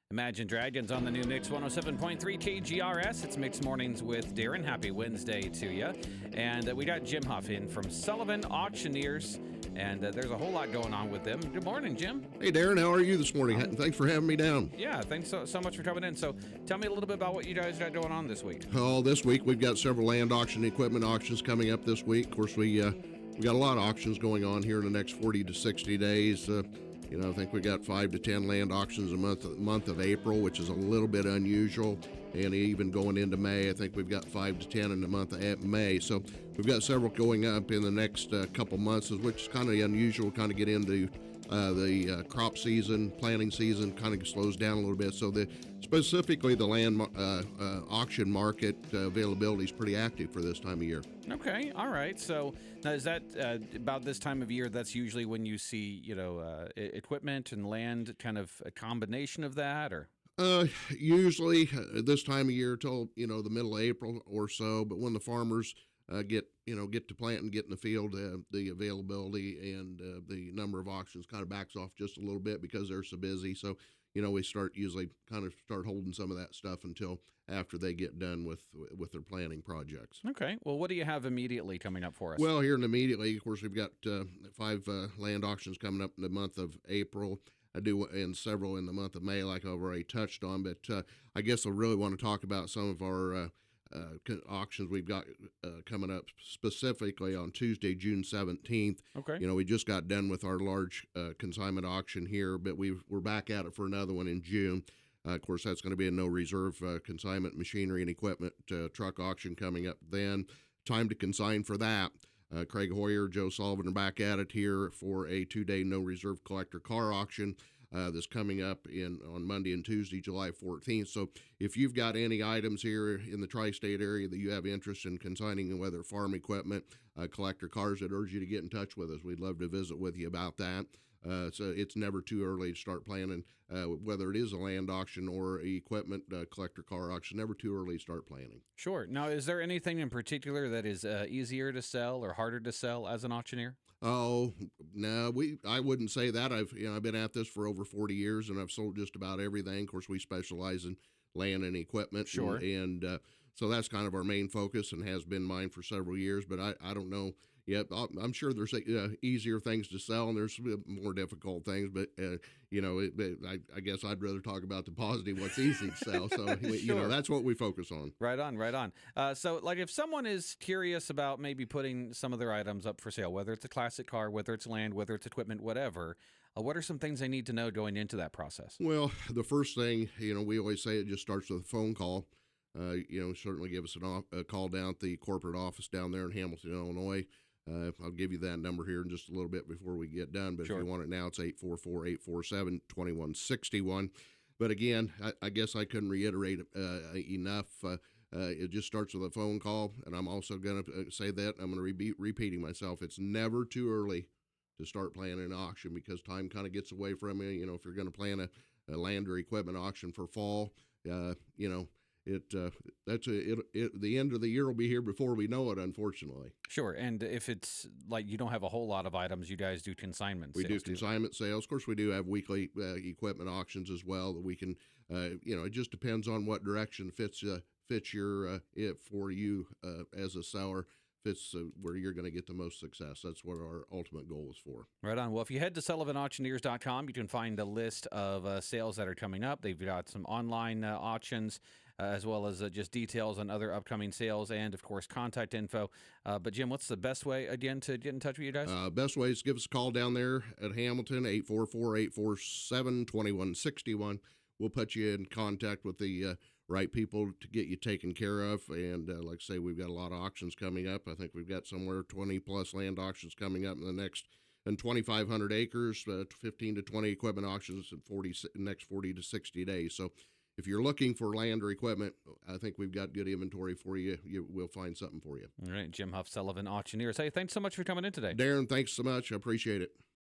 Imagine Dragons on the new Mix 107.3 KGRS. It's Mix Mornings with Darrin. Happy Wednesday to you. And we got Jim Huff in from Sullivan Auctioneers, and there's a whole lot going on with them. Good morning, Jim. Hey, Darrin, how are you this morning? Thanks for having me down. Yeah, thanks so much for coming in. So tell me a little bit about what you guys got going on this week. Oh, this week we've got several land auction equipment auctions coming up this week. Of course, we got a lot of auctions going on here in the next 40 to 60 days. I think we got 5 to 10 land auctions a month of April, which is a little bit unusual. And even going into May, I think we've got 5 to 10 in the month of May. So we've got several going up in the next couple months, which is kind of unusual, kind of get into the crop season, planting season kind of slows down a little bit. So specifically the land auction market availability is pretty active for this time of year. Okay, all right. So now is that about this time of year? That's usually when you see, equipment and land, kind of a combination of that, or? Usually this time of year till the middle of April or so. But when the farmers get to plant and get in the field, the availability and the number of auctions kind of backs off just a little bit because they're so busy. So we start holding some of that stuff until after they get done with their planting projects. Okay. Well, what do you have immediately coming up for us? Well, here in immediately, of course, we've got 5 land auctions coming up in the month of April. I do, and several in the month of May, like I've already touched on. But I guess I really want to talk about some of our auctions we've got coming up specifically on Tuesday, June 17th. Okay. We just got done with our large consignment auction here, but we're back at it for another one in June. Of course, that's going to be a no reserve consignment machinery and equipment truck auction coming up then. Time to consign for that. Craig Hoyer, Joe Sullivan are back at it here for a 2-day no reserve collector car auction that's coming up on Monday and Tuesday, July 14th. So if you've got any items here in the tri-state area that you have interest in consigning, whether farm equipment, collector cars, I'd urge you to get in touch with us. We'd love to visit with you about that. So it's never too early to start planning, whether it is a land auction or equipment collector car auction, never too early to start planning. Sure. Now, is there anything in particular that is easier to sell or harder to sell as an auctioneer? Oh, no, I wouldn't say that. I've been at this for over 40 years and I've sold just about everything. Of course, we specialize in land and equipment. Sure. And so that's kind of our main focus and has been mine for several years. But I don't know yet. I'm sure there's easier things to sell and there's more difficult things. But, I guess I'd rather talk about the positive, what's easy to sell. So, Sure. That's what we focus on. Right on. So, like, if someone is curious about maybe putting some of their items up for sale, whether it's a classic car, whether it's land, whether it's equipment, whatever, what are some things they need to know going into that process? Well, the first thing, we always say it just starts with a phone call. Certainly give us a call down at the corporate office down there in Hamilton, Illinois. I'll give you that number here in just a little bit before we get done. But Sure. If you want it now, it's 844-847-2161. But again, I guess I couldn't reiterate enough. It just starts with a phone call. And I'm also going to say that I'm going to be repeating myself. It's never too early to start planning an auction because time kind of gets away from you. If you're going to plan a land or equipment auction for fall, the end of the year will be here before we know it, unfortunately. Sure. And if it's like you don't have a whole lot of items, you guys do consignment We sales. do consignment sales. Of course, we do have weekly equipment auctions as well that we can, it just depends on what direction fits your, it for you as a seller. Fits where you're going to get the most success. That's what our ultimate goal is for. Right on. Well, if you head to SullivanAuctioneers.com, you can find a list of sales that are coming up. They've got some online auctions as well as just details on other upcoming sales and, of course, contact info. But, Jim, what's the best way, again, to get in touch with you guys? Best way is give us a call down there at Hamilton, 844-847-2161. We'll put you in contact with the right people to get you taken care of. And like I say, we've got a lot of auctions coming up. I think we've got somewhere 20-plus land auctions coming up in the next 2,500 acres, 15 to 20 equipment auctions in next 40 to 60 days. So if you're looking for land or equipment, I think we've got good inventory for you. We'll find something for you. All right, Jim Huff, Sullivan Auctioneers. Hey, thanks so much for coming in today. Darrin, thanks so much. I appreciate it.